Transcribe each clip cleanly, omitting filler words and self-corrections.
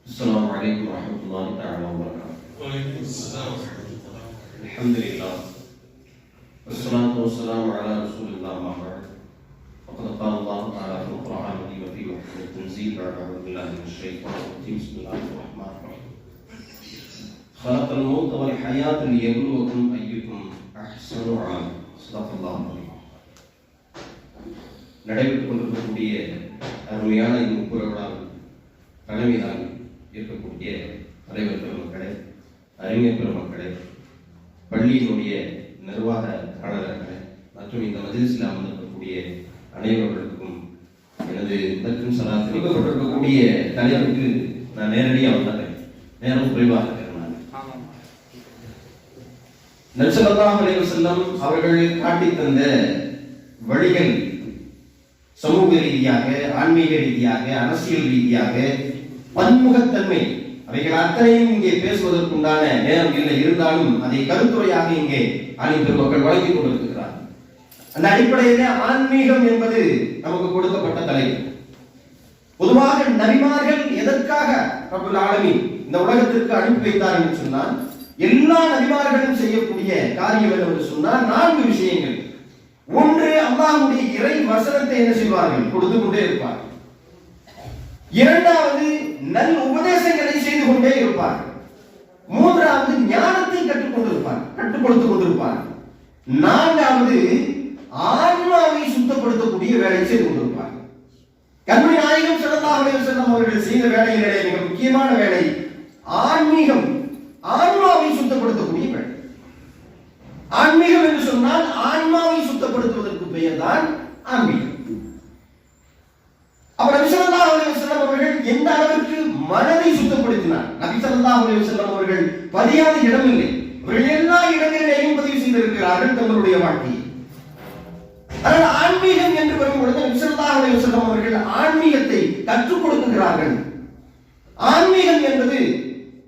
السلام عليكم ورحمة الله تعالى وبركاته. وعليكم السلام ورحمة الله. الحمد لله والصلاة والسلام على رسول الله ما بعد. وقد قال الله تعالى في القرآن وفي محكم التنزيل بعد أعوذ بالله من الشيطان الرجيم بسم الله الرحمن الرحيم. خلق الموت والحياة ليبلوكم أيكم أحسن عملا. صدق الله العظيم. நடைபெற்றுக் கொண்டிருக்கக்கூடிய அருமையான இந்த முப்புரங்களால் தலைமைதான் இருக்கக்கூடிய தலைவர் பெருமக்களே, அறிஞர் பெருமக்களே, பள்ளியினுடைய நிர்வாக பாடகர்களே மற்றும் இந்த மஜ்லிஸில் அமர்ந்திருக்கக்கூடிய அனைவர்களுக்கும் எனது முதற்கும் சலாத்திருக்கக்கூடிய தலைவருக்கு நான் நேரடியாக வந்தேன். நேரம் குறைவாக இருக்கிறேன். நபி ஸல்லல்லாஹு அலைஹி வஸல்லம் அவர்கள் காட்டி தந்த வழிகள் சமூக ரீதியாக, ஆன்மீக ரீதியாக, அரசியல் ரீதியாக பன்முகத்தன்மை, அவைகள் அத்தனையும் இங்கே பேசுவதற்குண்டான நேரம் இல்லை. இருந்தாலும் அதை கருத்துரையாக இங்கே ஆலிம் பெருமக்கள் வழங்கிக் கொண்டிருக்கிறார். அந்த அடிப்படையிலே ஆன்மீகம் என்பது நமக்கு கொடுக்கப்பட்ட தலைப்பு. பொதுவாக நபிமார்கள் எதற்காக ரப்பல் ஆலமீன் இந்த உலகத்திற்கு அனுப்பி வைத்தார் என்று சொன்னால், எல்லா நபிமார்களும் செய்யக்கூடிய காரியம் என்று சொன்னால் 4 விஷயங்கள். ஒன்று, அல்லாஹ்வுடைய இறை வசனத்தை என்ன செய்வார்கள்? கொடுத்து கொண்டே இருப்பார்கள். இரண்டாவது, நல் உபதேசங்களை செய்து கொண்டே இருப்பார்கள். மூன்றாவது, ஞானத்தை கற்றுக் கொடுத்துக் கொண்டிருப்பார்கள். நான்காவது, ஆன்மாவை சுத்தப்படுத்தக்கூடிய வேலை செய்து கொண்டிருப்பார்கள். கண்மணி நாயகம் ஸல்லல்லாஹு அலைஹி வஸல்லம் அவர்கள் செய்த வேலையிலே மிக முக்கியமான வேலை ஆன்மீகம், ஆன்மாவை சுத்தப்படுத்தக்கூடிய வேலை. ஆன்மீகம் என்று சொன்னால் ஆன்மாவை சுத்தப்படுத்துவதற்கு பெயர் தான் ஆன்மீகம். அப்ப நபி ஸல்லல்லாஹு அலைஹி வஸல்லம் அவர்கள் எந்த அளவிற்கு மனதை சுத்தப்படுத்தினார்? நபி ஸல்லல்லாஹு அலைஹி வஸல்லம் அவர்கள் பதியாத இடம் இல்லை. அவர்கள் எல்லா இடங்களிலேயும் பதிவு செய்திருக்கிறார்கள் தங்களுடைய வாழ்க்கையை. ஆனால் ஆன்மீகம் என்று வரும்பொழுது நபி ஸல்லல்லாஹு அலைஹி வஸல்லம் அவர்கள் ஆன்மீகத்தை கற்றுக் கொடுக்கிறார்கள். ஆன்மீகம் என்பது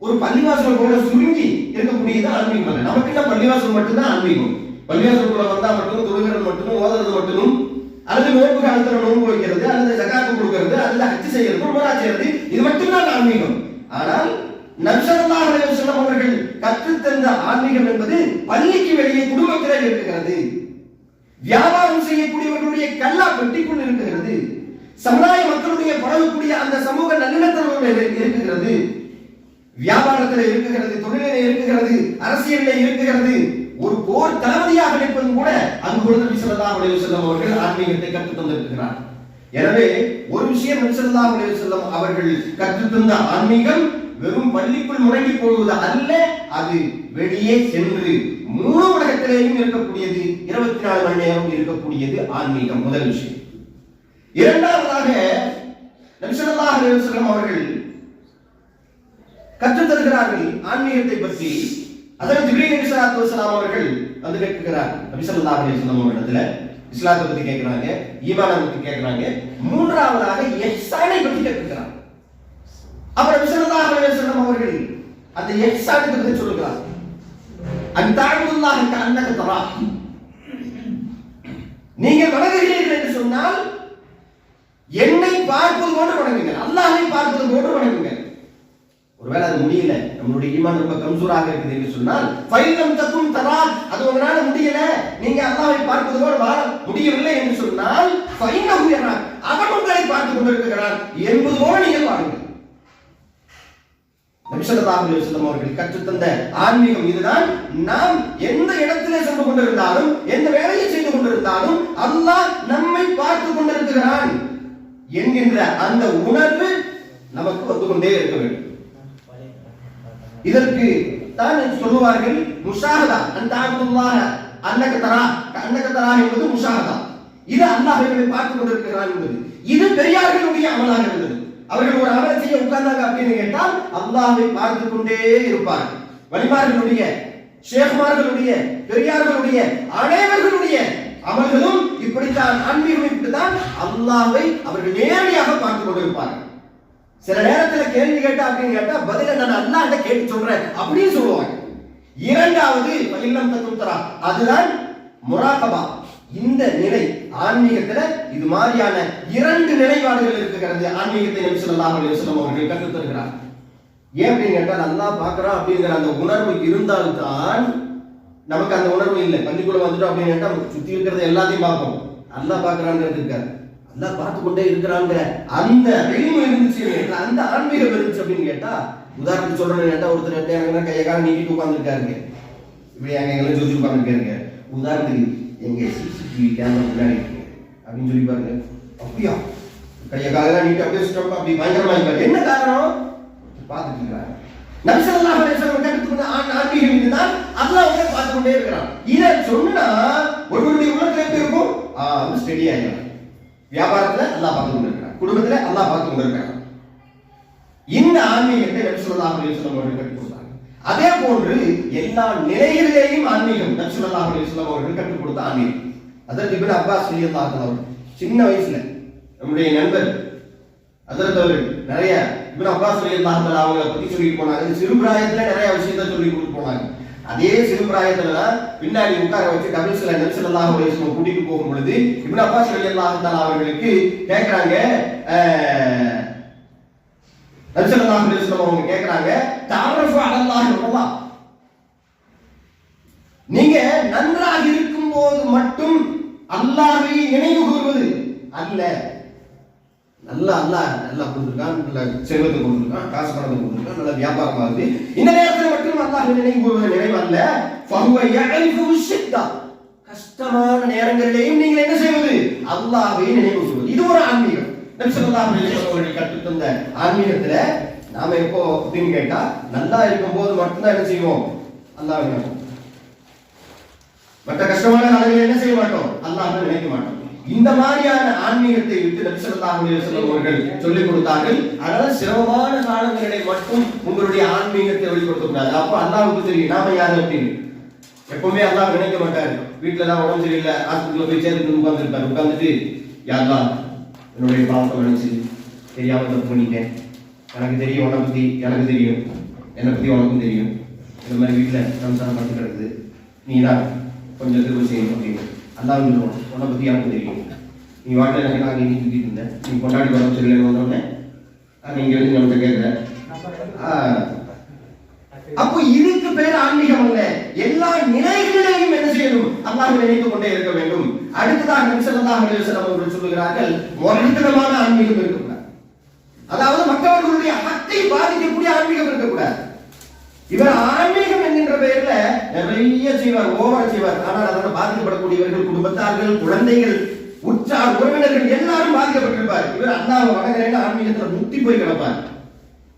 ஒரு பள்ளிவாசல் போல சுருங்கி இருக்கக்கூடியது ஆன்மீகம் அல்ல. நமக்கு என்ன பள்ளிவாசல் மட்டும்தான் ஆன்மீகம். பள்ளிவாசலுக்குள்ள வந்தா மட்டும் தொழுகிறது மட்டும் ஓதுறது மட்டும், அல்லது நோன்பு காலத்துல நோன்பு வைக்கிறது, அல்லது ஜகாத்து கொடுக்கிறது, அல்லது ஹஜ் செய்யறது, உம்ரா செய்யறது, இது மட்டும்தான் ஆன்மீகம். ஆனால் நபி ஸல்லல்லாஹு அலைஹி வஸல்லம் அவர்கள் கற்றுத்தந்த ஆன்மீகம் என்பது பள்ளிக்கு வெளியே குடும்பத்திலே இருக்கிறது, வியாபாரம் செய்யக்கூடியவர்களுடைய கல்லா பெட்டிக்குள் இருக்கிறது, சமுதாய மக்களுடைய பழகக்கூடிய அந்த சமூக நல்லிணக்கத்தோடு இருக்கிறது, வியாபாரத்தில் இருக்கிறது, தொழிலிலே இருக்கிறது, அரசியலிலே இருக்கிறது. ஒரு போர் தளபதியாக நிற்பதும் கூட அங்கு நபி ஸல்லல்லாஹு அலைஹி வஸல்லம் அவர்கள் ஆன்மீகத்தை கற்றுத் தந்திருக்கிறார். எனவே ஒரு விஷயம், நபி ஸல்லல்லாஹு அலைஹி வஸல்லம் அவர்கள் கற்றுத் தந்த ஆன்மீகம் வெறும் பள்ளிக்குள் முடங்கி போடுவது அல்ல, அது வெளியே சென்று முழு உலகத்திலேயும் இருக்கக்கூடியது, 24 மணி நேரம் இருக்கக்கூடியது ஆன்மீகம். முதல் விஷயம். இரண்டாவதாக நபி ஸல்லல்லாஹு அலைஹி வஸல்லம் அவர்கள் கற்றுத் தருகிறார்கள் ஆன்மீகத்தை பற்றி. அதற்கு ஜிப்ரீல் அலைஹிஸ்ஸலாத்து வஸலாம் அவர்கள் வந்து கேட்கிறார் நபி ஸல்லல்லாஹு அலைஹி வஸல்லம் அவர்களிடத்துல. இஸ்லாத்தை பத்தி கேட்கிறாங்க, ஈமானை பத்தி கேட்கிறாங்க, மூன்றாவதாக இஹ்சானை பத்தி கேட்கிறார். அப்ப நபி ஸல்லல்லாஹு அலைஹி வஸல்லம் அவர்கள் அந்த இஹ்சானை பத்தி சொல்றார். அன்தஅபுதுல்லாஹ கஅன்னக தராஹ், நீங்கள் வணங்குகிறீர்கள் என்று சொன்னால் என்னை பார்ப்பது போன்று வணங்குங்கள், அல்லாஹ்வை பார்ப்பது போன்று வணங்குங்கள். ஒருவேளை அது முடியல, நம்மளுடைய ஈமான் ரொம்ப கம்சூராக இருக்குது என்று சொன்னால், ஃபைலம் தகும் தரா, அது உங்களால முடியல, நீங்க அல்லாஹ்வை பார்ப்பது போல வாழ முடியவில்லை என்று சொன்னால், ஃபைனஹு யரா, அவன் உங்களை பார்த்துக் கொண்டிருக்கிறான் என்பது போல நீங்கள் வாழுங்கள். நபி ஸல்லல்லாஹு அலைஹி வஸல்லம் அவர்கள் கற்றுத்தந்த ஆன்மீகம் இதுதான். நாம் எந்த இடத்திலே சென்று கொண்டிருந்தாலும், எந்த வேலையை செய்து கொண்டிருந்தாலும் அல்லாஹ் நம்மை பார்த்துக் கொண்டிருக்கிறான் என்கின்ற அந்த உணர்வு நமக்கு வந்து கொண்டே இருக்க வேண்டும். இதற்கு தான் சொல்லுவார்கள் முஷாஹதா. அன்தஅபுதுல்லாஹ அன்னக தரா, அன்னக தரா என்பது முஷாஹதா. இது அல்லாஹ்வை பார்த்துக் கொண்டிருக்கிறான் என்பது. இது பெரியார்களுடைய அமலாக இருந்தது. அவர்கள் ஒரு அமலை செய்ய உட்கார்ந்தாங்க அப்படின்னு கேட்டால் அல்லாஹ்வை பார்த்துக் கொண்டே இருப்பார்கள். வலிமார்களுடைய, ஷேக்மார்களுடைய, பெரியார்களுடைய அனைவர்களுடைய அமல்களும் இப்படித்தான், ஆன்மீகம் இப்படித்தான், அல்லாஹ்வை அவர்கள் நேரடியாக பார்த்துக் கொண்டிருப்பார்கள். சில நேரத்தில் கேள்வி கேட்டா அப்படின்னு கேட்டா பதில நான் அல்லாஹ்ட்ட கேட்டு சொல்றேன் அப்படின்னு சொல்லுவாங்க. இரண்டாவது இல்லம் தத்துவரா, அதுதான் முராகபா. இந்த நிலை ஆன்மீகத்துல இது மாதிரியான 2 நிலைப்பாடுகள் இருக்கிறது. ஆன்மீகத்தை நபி ஸல்லல்லாஹு அலைஹி வஸல்லம் அவர்கள் கற்றுத் தருகிறார். ஏன் அப்படின்னு கேட்டா நல்லா பாக்குறான் அப்படிங்கிற அந்த உணர்வு இருந்தால்தான் நமக்கு அந்த உணர்வு இல்லை. பள்ளிக்குள்ள வந்துட்டோம் அப்படின்னு கேட்டா சுத்தி இருக்கிறத எல்லாத்தையும் பார்ப்போம். நல்லா பாக்குறாங்கிறது இருக்காரு. நல்லா பார்த்து கொண்டே இருக்கிறாங்கிற அந்த வெளிமை இருந்துச்சு, அந்த ஆன்மீகம் இருந்துச்சு அப்படின்னு கேட்டா, உதாரணத்துக்கு சொல்றேன்னு கேட்டா ஒருத்தர் எனக்கு கையை கால நீட்டிட்டு உட்கார்ந்துருக்காருங்க. இப்படி எங்கெல்லாம் சொல்லி உட்கார்ந்துருக்காருங்க. உதாரணத்துக்கு எங்க சிசிடிவி கேமரா முன்னாடி இருக்கு அப்படின்னு சொல்லி பாருங்க. அப்படியா கையை காலெல்லாம் நீட்டி அப்படியே சுத்தம் அப்படி பயங்கரமா இருப்பாரு. என்ன காரணம்? பார்த்துட்டு இருக்காரு. நபி ஸல்லல்லாஹு அலைஹி வஸல்லம் கற்றுக்கொண்ட ஆன்மீகம் இதுதான். அல்லாஹ் அவரை பார்த்து கொண்டே இருக்கிறான். இதை சொன்னா ஒருவருடைய உள்ளத்துல எப்படி இருக்கும்? ஸ்டெடி ஆயிடும். வியாபாரத்துல அல்லாஹ் பார்த்து கொண்டு இருக்கிறான், குடும்பத்துல அல்லாஹ் பார்த்து கொண்டு இருக்கிறான். இந்த ஆன்மீகத்தை நபி ஸல்லல்லாஹு அலைஹி வஸல்லம் அவர்கள் கற்றுக் கொடுத்தாங்க. அதே போன்று எல்லா நிலைகளிலேயும் ஆன்மீகம் நபி ஸல்லல்லாஹு அலைஹி வஸல்லம் அவர்கள் கற்றுக் கொடுத்த ஆன்மீகம். ஹஜ்ரத் இப்னு அப்பாஸ் ரலியல்லாஹு அன்ஹு அவர்கள் சின்ன வயசுல நம்முடைய நண்பர் ஹஜ்ரத் அவர்கள் நிறைய இப்னு அப்பாஸ் ரலியல்லாஹு அன்ஹு அவங்களை பத்தி சொல்லிட்டு போனாங்க. சிறு பிராயத்துல நிறைய விஷயத்தை சொல்லி கொடுத்து போனாங்க. அதே சிறு பிராயத்துல பின்னாடி உட்கார வச்சு கபில்ஸ்ல நபி ஸல்லல்லாஹு அலைஹி வஸல்லம் கூட்டிட்டு போகும் பொழுது இப்னு அப்பாஸ் ரலியல்லாஹு அன்ஹு அவர்களுக்கு கேக்குறாங்க, நபி ஸல்லல்லாஹு அலைஹி வஸல்லம் அவங்க கேக்குறாங்க, தஅரஃபு அலல்லாஹி வல்லா, நீங்க நன்றாக இருக்கும் போது மட்டும் அல்லாஹ்வை நினைவு கூறுவது அல்ல. நல்லா கொடுத்துருக்கான், நல்ல செல்வத்தை கொடுத்துருக்கான், காசு பணத்தை கொடுத்துருக்கான், நல்ல வியாபாரம் ஆகுது, இந்த நேரத்தில் மட்டும் அல்லாஹ் நினைவு கூறுவது நினைவு அல்ல. ஃபஹுவ யஅரிஃபு ஷித்தா, கஷ்டமான நேரங்களிலேயும் நீங்கள் என்ன செய்வது? அல்லாஹ்வை நினைவு கூறுவது. இது ஒரு ஆன்மீகம். நபி ஸல்லல்லாஹு அலைஹி வஸல்லம் அவர்கள் கற்றுத் தந்த ஆன்மீகத்துல நாம எப்போ அப்படின்னு கேட்டா, நல்லா இருக்கும் போது மட்டும்தான் என்ன செய்வோம்? அல்லாஹ்வை நினைப்போம். மற்ற கஷ்டமான நாட்களில் என்ன செய்ய மாட்டோம்? அல்லாஹ்வை நினைக்க மாட்டோம். இந்த மாதிரியான ஆன்மீகத்தை விட்டு நபி ஸல்லல்லாஹு அலைஹி வஸல்லம் அவர்கள் சொல்லிக் கொடுத்தார்கள். அதனால சிரமமான காலங்களில் மட்டும் உங்களுடைய ஆன்மீகத்தை வெளிப்படுத்த கூடாது. அப்ப அல்லாஹ்வுக்கு தெரியும் நாம யாரு அப்படின்னு. எப்பவுமே அல்லாஹ் நினைக்க மாட்டாரு. வீட்டுல தான் உடம்பு சரியில்லை, ஹாஸ்பிட்டல்ல போய் சேர்ந்து உட்கார்ந்துருப்பாரு. உட்கார்ந்துட்டு யா அல்லாஹ் என்னுடைய பாவத்தை மன்னிச்சு, தெரியாம தப்பு பண்ணிட்டேன், எனக்கு தெரியும் உன்னை பத்தி, எனக்கு தெரியும் என்னை பத்தி உனக்கும் தெரியும், இந்த மாதிரி வீட்டுல சம்சாரம் பார்த்து கிடக்குது, நீ தான் கொஞ்சம் திரும்ப செய்யணும் அப்படின்னு அல்லாஹ் சொல்லுவோம். உன்னை பத்தி எனக்கு தெரியும், நீ வாட்டில் எனக்கு நான் நீ சுத்திட்டு இருந்தேன், நீ கொண்டாடி உடம்பு சரியில்லைன்னு வந்தோடனே நீங்க வந்து நம்மகிட்ட கேட்குற. அப்போ இதுக்கு பேர் ஆன்மீகம் அல்ல. எல்லா நிலைகளிலேயும் என்ன செய்யணும்? அல்லாஹ்வை நினைத்துக் கொண்டே இருக்க வேண்டும். அடுத்ததாக நபி ஸல்லல்லாஹு அலைஹி வஸல்லம் அவர்கள் சொல்லுகிறார்கள், முரண்பட்டமான ஆன்மீகம் இருக்கக்கூடாது. அதாவது மற்றவர்களுடைய ஹக்கை பாதிக்கக்கூடிய ஆன்மீகம் இருக்கக்கூடாது. இவர் ஆன்மீகம் என்கின்ற பெயர்ல நிறைய செய்வார், ஓவரா செய்வார். ஆனால் அதனால் பாதிக்கப்படக்கூடியவர்கள், குடும்பத்தார்கள், குழந்தைகள், உற்றார் உறவினர்கள் எல்லாரும் பாதிக்கப்பட்டிருப்பார். இவர் அல்லாஹ்வை வணங்குறேன்னு ஆன்மீகத்துல முத்தி போய் கிடப்பார்.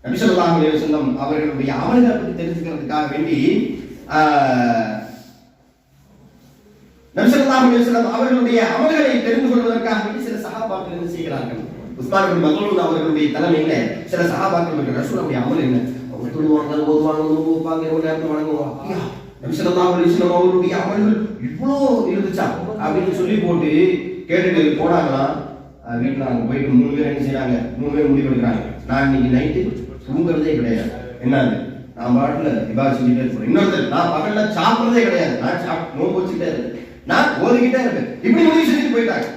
நபி ஸல்லல்லாஹு அலைஹி வஸல்லம் அவர்களுடைய அமல்களை பற்றி தெரிஞ்சுக்கிறதுக்காக வேண்டி நபி ஸல்லல்லாஹு அலைஹி வஸல்லம் அவர்களுடைய அமல்களை தெரிந்து கொள்வதற்காக வேண்டி சில சஹாபாக்கள் என்ன செய்கிறார்கள்? உஸ்மான் பின் மக்லூன் அவர்களுடைய தலைமையில சில சஹாபாக்கள் இருக்கிற ரசூலுடைய அமல் என்ன? அவங்க தொழுவாங்க, ஓதுவாங்க, நோன்பு வைப்பாங்க, ஒரு நேரத்துல வணங்குவாங்க. அப்படியா நபி ஸல்லல்லாஹு அலைஹி வஸல்லம் அவர்களுடைய அமல்கள் இவ்வளோ இருந்துச்சா அப்படின்னு சொல்லி போட்டு கேட்டுட்டு போனாங்களா? வீட்டுல அங்க போயிட்டு 3 பேர் என்ன செய்யறாங்க? 3 பேர் முடிவு எடுக்கிறாங்க, நான் இன்னைக்கு நைட்டு தூங்குறதே கிடையாது. என்னது? நான் பாட்டுல இபாதத் செஞ்சுட்டே இருப்பேன். இன்னொருத்தர், நான் பகல்ல சாப்பிடுறதே கிடையாது, நான் நோன்பு வச்சுட்டே இருப்பேன், நான் ஓதிக்கிட்டே இருப்பேன். இப்படி முடிவு செஞ்சுட்டு போயிட்டாங்க.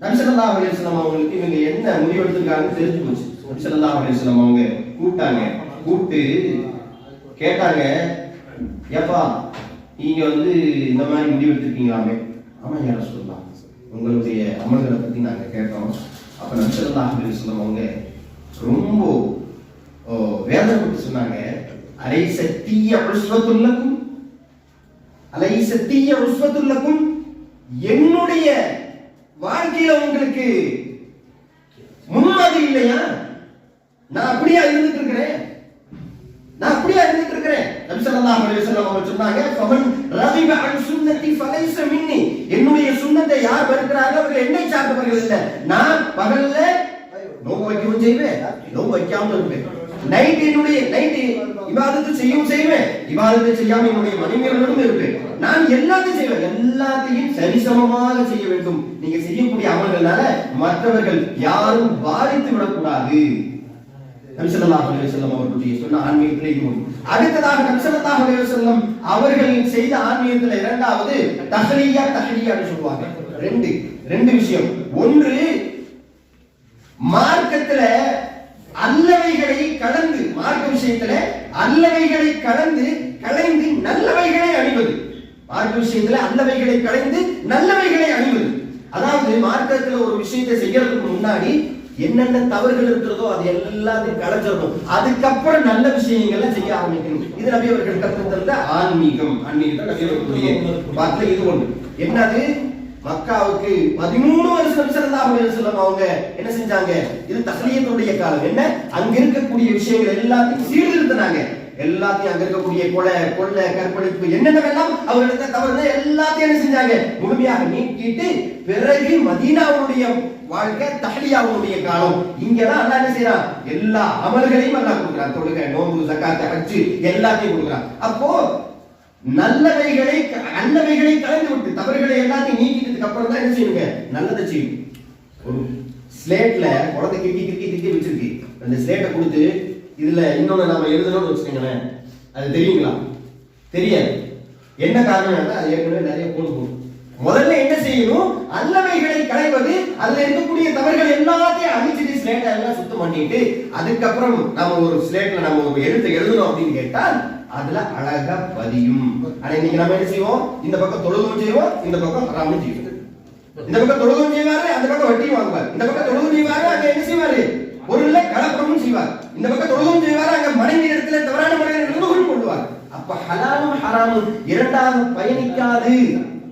நபி ஸல்லல்லாஹு அலைஹி வஸல்லம் அவங்களுக்கு இவங்க என்ன முடிவு எடுத்திருக்காங்கன்னு தெரிஞ்சு போச்சு. நபி ஸல்லல்லாஹு அலைஹி வஸல்லம் அவங்க கூப்பிட்டு கேட்டாங்க, ஏப்பா நீங்க வந்து இந்த மாதிரி முடிவு எடுத்திருக்கீங்களாமே? ஆமா யா ரசூலுல்லாஹ், உங்களுடைய அமல்களை பத்தி நாங்க கேட்டோம். அப்ப நபி ஸல்லல்லாஹு அலைஹி வஸல்லம் அவங்க ரொம்ப வேதனைப்பட்டு சொன்னாங்க, அலைசத்திய உஸ்வத்துல்லக்கும், அலைசத்திய உஸ்வத்துல்லக்கும், என்னுடைய வாழ்க்கையில உங்களுக்கு முன்மாதிரி இல்லையா? நான் அப்படியே இருந்துட்டு இருக்கிறேன், நான் அப்படியே இருந்துட்டு இருக்கிறேன். நபி ஸல்லல்லாஹு அலைஹி வஸல்லம் அவங்க சொன்னாங்க, ஃபமன் ரகிப அன் சுன்னதி ஃபலைஸ மின்னி, என்னுடைய சுன்னத்தை யார் வெறுக்கிறார்களோ அவர்கள் என்னை சார்ந்தவர்கள் இல்லை. நான் பகல்ல நோன்பு வைக்கவும் செய்வேன், நோன்பு வைக்காம இருப்பேன், நைட் இபாதத்து செய்வேன், இபாதத்தை செய்யாம என்னுடைய மனைவியர்களும் இருப்பேன், நான் எல்லாத்தையும் செய்வேன், எல்லாத்தையும் சரிசமமாக செய்ய வேண்டும். நீங்க செய்யக்கூடிய அமல்களால மற்றவர்கள் யாரும் பாதித்து விடக்கூடாது. நபி ஸல்லல்லாஹு அலைஹி வஸல்லம் அவர்களுடைய சொன்ன ஆன்மீகத்திலே இது ஒன்று. அடுத்ததாக நபி ஸல்லல்லாஹு அலைஹி வஸல்லம் அவர்கள் செய்த ஆன்மீகத்துல இரண்டாவது தஹ்லியான்னு சொல்லுவாங்க. ரெண்டு விஷயம். ஒன்று, மார்க்கத்துல அல்லவைகளை கலந்து, மார்க்க விஷயத்துல அல்லவைகளை கலந்து கலைந்து நல்லவைகளை அணிவது. மார்க்க விஷயத்துல அல்லவைகளை கலைந்து நல்லவைகளை அணிவது. அதாவது மார்க்கத்துல ஒரு விஷயத்தை செய்யறதுக்கு முன்னாடி என்னென்ன தவறுகள் இருக்கிறதோ அது எல்லாத்தையும் கலைஞ்சிடணும். அதுக்கப்புறம் நல்ல விஷயங்களை செய்ய ஆரம்பிக்கணும். இது நபி அவர்கள் கற்றுத்தந்த ஆன்மீகம். ஆன்மீகத்தை நபி அவர்களுடைய வார்த்தை இது ஒன்று. என்னது? மக்காவுக்கு 13 வருஷம் ஸல்லல்லாஹு அலைஹி வஸல்லம் அவங்க என்ன செஞ்சாங்க? இது தஹ்லியத்துடைய காலம். என்ன? அங்க இருக்கக்கூடிய விஷயங்கள் எல்லாத்தையும் சீர்திருத்தினாங்க. எல்லாத்தையும் அங்க இருக்கக்கூடிய கொலை கற்பழிப்பு என்னென்னவெல்லாம் அவர்களுக்கு தவறு எல்லாத்தையும் என்ன செஞ்சாங்க? முழுமையாக நீக்கிட்டு பிறகு மதீனாவுடைய வாழ்க்கை தஹ்லியாவுடைய காலம். இங்கதான் அல்லாஹ் என்ன செய்யறான்? எல்லா அமல்களையும் அல்லாஹ் கொடுக்குறான். தொழுகை, நோன்பு, ஜகாத், ஹஜ் எல்லாத்தையும் கொடுக்குறான். அப்போ நல்லவைகளை நல்லவைகளை கலந்து விட்டு தவறுகளை எல்லாத்தையும் நீக்கிட்டதுக்கு அப்புறம் தான் என்ன செய்யுங்க? நல்லதை செய்யும். ஒரு ஸ்லேட்ல குழந்தை கிட்டி வச்சிருக்கு. அந்த ஸ்லேட்டை கொடுத்து இதுல இன்னொன்னு நம்ம எழுதணும்னு வச்சுக்கோங்களேன், அது தெரியுங்களா? தெரியாது. என்ன காரணம்? அது ஏற்கனவே நிறைய போடும். முதல்ல என்ன செய்யணும்? நல்லவைகளை களைவது, அதுல இருக்கக்கூடிய தவறுகள் எல்லாத்தையும் அழிச்சிட்டு ஸ்லேட்டை எல்லாம் சுத்தம் பண்ணிட்டு அதுக்கப்புறம் நம்ம ஒரு ஸ்லேட்ல நம்ம ஒரு எழுத்தை எழுதணும் அப்படின்னு கேட்டால் அதுல அழகா பதியும். ஆனா இன்னைக்கு நம்ம என்ன செய்வோம்? இந்த பக்கம் தொழுகும் செய்வோம், இந்த பக்கம் ஹராமும் செய்வோம். இந்த பக்கம் தொழுகும் செய்வாரு, அந்த பக்கம் வட்டியும் வாங்குவார். இந்த பக்கம் தொழுகும் செய்வாரு, அங்க என்ன செய்வாரு? பொருள்ல கலப்படமும் செய்வார். இந்த பக்கம் தொழுகும் செய்வாரு, அங்க மனைவி இடத்துல தவறான முறையில் நிர்வாகம் கொள்வார். அப்ப ஹலாலும் ஹராமும் இரண்டாக பயணிக்காது.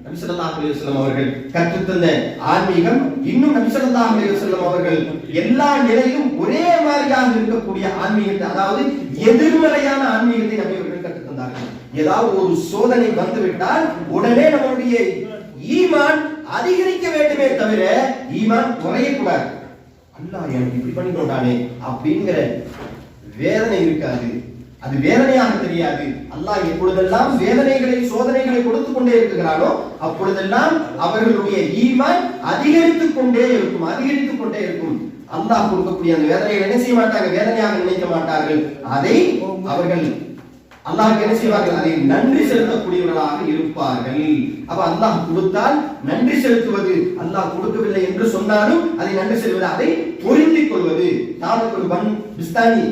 நபி ஸல்லல்லாஹு அலைஹி வஸல்லம் அவர்கள் கற்றுத்தந்த ஆன்மீகம் இன்னும் நபி ஸல்லல்லாஹு அலைஹி வஸல்லம் அவர்கள் எல்லா நிலையிலும் ஒரே மாதிரியாக இருக்கக்கூடிய ஆன்மீகத்தை, அதாவது எதிர்மறையான ஆன்மீகத்தை நபி அவர்கள் கற்றுத்தந்தார்கள். ஏதாவது ஒரு சோதனை வந்துவிட்டால் உடனே நம்மளுடைய ஈமான் அதிகரிக்க வேண்டுமே தவிர ஈமான் குறையக்கூடாது. அல்லாஹ் எனக்கு இப்படி பண்ணி கொண்டானே அப்படிங்கிற வேதனை இருக்காது. அது வேதனையாக தெரியாது. அல்லாஹ் எப்பொழுதெல்லாம் வேதனைகளை சோதனைகளை கொடுத்து கொண்டே இருக்கிறானோ அப்பொழுதெல்லாம் அவர்களுடைய ஈமான் அதிகரித்துக் கொண்டே இருக்கும். அல்லாஹ் கொடுக்கக்கூடிய அந்த வேதனையை என்ன செய்ய மாட்டாங்க? வேதனையாக நினைக்க மாட்டார்கள். அதை அவர்கள் அல்லாஹ்க்கு என்ன செய்வார்கள்? அதை நன்றி செலுத்தக்கூடியவர்களாக இருப்பார்கள். அப்ப அல்லாஹ் கொடுத்தால் நன்றி செலுத்துவது, அல்லாஹ் கொடுக்கவில்லை என்று சொன்னாலும் அதை நன்றி செலுத்துவது, அதை பொருந்திக் கொள்வது. தாவூத் பன் பிஸ்தானி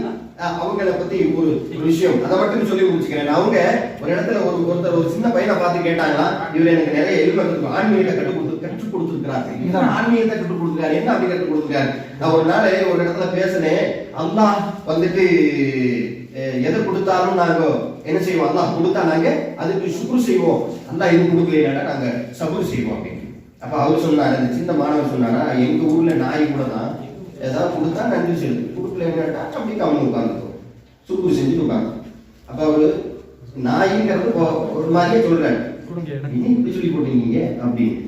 அவங்கள பத்தி ஒரு விஷயம் அதை மட்டும் சொல்லி முடிச்சுக்கிறேன். அவங்க ஒரு இடத்துல ஒருத்தர் ஒரு சின்ன பையனை பார்த்து கேட்டாங்களா, இவர் எனக்கு நிறைய எலும்பு ஆன்மீகத்தை கற்றுக் கொடுத்துருக்கிறாரு. ஆன்மீகத்தை கற்றுக் கொடுத்துருக்காரு. என்ன அப்படி கற்றுக் கொடுத்துருக்காரு? நான் ஒரு நாள் ஒரு இடத்துல பேசினேன். அல்லாஹ் வந்துட்டு எதை கொடுத்தாலும் நாங்க என்ன செய்வோம்? அல்லாஹ் கொடுத்தா நாங்க அதுக்கு சுக்ரு செய்வோம். அல்லாஹ் இது கொடுக்கலையா நாங்க சபுர் செய்வோம் அப்படின்னு. அப்ப அவர் சொன்னாரு, அந்த சின்ன மாணவர் சொன்னாரா, எங்க ஊர்ல நாய் கூட தான் ஏதாவது கொடுத்தா நன்றி செலுத்து, கொடுக்கல என்னட்டா அப்படி அவங்க உட்கார்ந்து சுக்குரு செஞ்சு உட்கார்ந்து. அப்ப அவரு நாய்ங்கிறது ஒரு மாதிரியே சொல்றாரு, நீ இப்படி சொல்லி போட்டீங்க அப்படின்னு.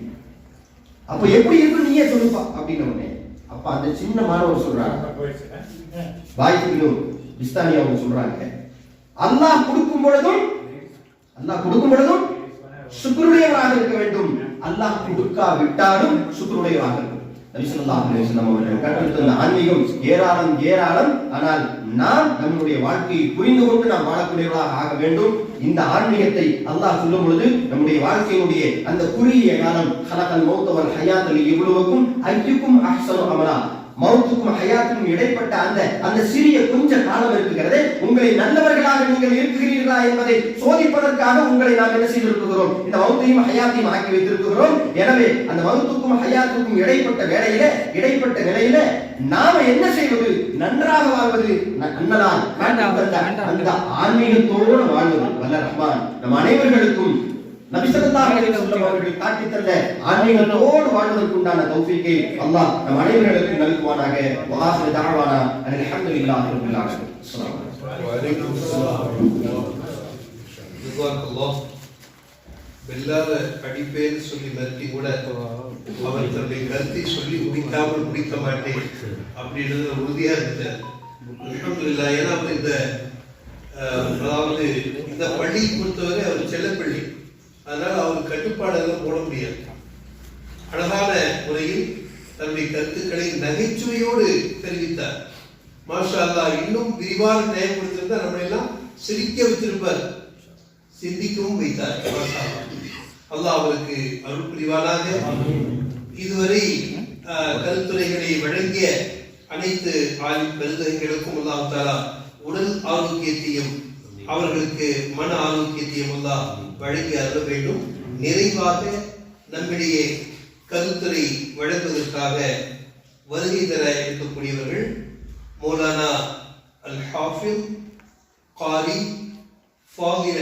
அப்ப எப்படி இருக்கு நீயே சொல்லுப்பா அப்படின்னு உடனே அப்ப அந்த சின்ன மாணவர் சொல்றாங்க, பாய்க்கு பிஸ்தானி அவங்க சொல்றாங்க, அல்லாஹ் கொடுக்கும் பொழுதும் சுக்ருடையவராக இருக்க வேண்டும். அல்லாஹ் கொடுக்காவிட்டாலும் சுக்ருடையவராக இருக்கும். நபி ஸல்லல்லாஹு அலைஹி வஸல்லம் அவர்கள் கற்றுத்தந்த ஆன்மீகம் ஏராளம். ஆனால் நாம் நம்முடைய வாழ்க்கையை புரிந்து கொண்டு நாம் வாழக்கூடியவர்களாக ஆக வேண்டும். இந்த ஆன்மீகத்தை அல்லாஹ் சொல்லும் பொழுது நம்முடைய வாழ்க்கையினுடைய அந்த குறுகிய காலம், ஹலகல் மௌத வல் ஹயாத் லியப்லுவக்கும் அய்யுக்கும் அஹ்ஸனு அமலா, மௌத்துக்கும் ஹயாத்துக்கும் இடைப்பட்ட அந்த சிறிய கொஞ்ச காலம் இருக்கிறதே, உங்களை நல்லவர்களாக நீங்கள் இருக்கிறீர்களா என்பதை சோதிப்பதற்காக உங்களை நாம் என்ன செய்திருக்கிறோம்? இந்த மௌத்தையும் ஹயாத்தையும் ஆக்கி வைத்திருக்கிறோம். எனவே அந்த மௌத்துக்கும் ஹயாத்துக்கும் இடைப்பட்ட நிலையில நாம என்ன செய்வது? நன்றாக வாழ்வது, அன்னலால் அந்த ஆன்மீகத்தோடு வாழ்வது. வல்ல ரஹ்மான் நம் அனைவர்களுக்கும் நபி ஸல்லல்லாஹு அலைஹி வஸல்லம் அவர்கள் காட்டித் தந்த ஆன்மீகத்தோடு வாழ்வதற்கு உண்டான தௌஃபீக்கை அல்லாஹ் நம் அனைவர்களுக்கும் நல்குவானாக. வஆஹிரு தஅவானா அல்ஹம்துலில்லாஹி ரப்பில் ஆலமீன். அஸ்ஸலாமு அலைக்கும். ஜஸாக்கல்லாஹ். வெல்லாத அடிப்பேன்னு சொல்லி நிறுத்தி கூட அவர் தன்னுடைய கருத்தை சொல்லி முடிக்க மாட்டேன் அப்படின்றது உறுதியா இருந்தார். அல்ஹம்துலில்லாஹ். ஏன்னா இந்த அதாவது இந்த பள்ளியை பொறுத்தவரை அவர் செல்லப்பள்ளி, அதனால அவர் கட்டுப்பாடெல்லாம் போட முடியாது. அழகான முறையில் தன்னுடைய கருத்துக்களை நகைச்சுவையோடு தெரிவித்தார். மாஷா அல்லாஹ். இன்னும் விரிவான டைம் கொடுத்திருந்தா நம்ம எல்லாம் சிரிக்க வைத்திருப்பார், சிந்திக்கவும் வைத்தார். மாஷா அல்லாஹ் அவருக்கு அருள் புரிவானாக. இதுவரை கருத்துரைகளை வழங்கிய அனைத்து ஆலிம் பெருந்தகைகளுக்கும் அல்லாஹ் தஆலா உடல் ஆரோக்கியத்தையும் அவர்களுக்கு மன ஆரோக்கியத்தையும் அல்லாஹ் வழங்கி அருள வேண்டும். நிறைவாக நம்மிடையே கருத்துரை வழங்குவதற்காக வருகை தர இருக்கக்கூடியவர்கள் மௌலானா அல் ஹாஃபிஸ் காரி ஃபாதில்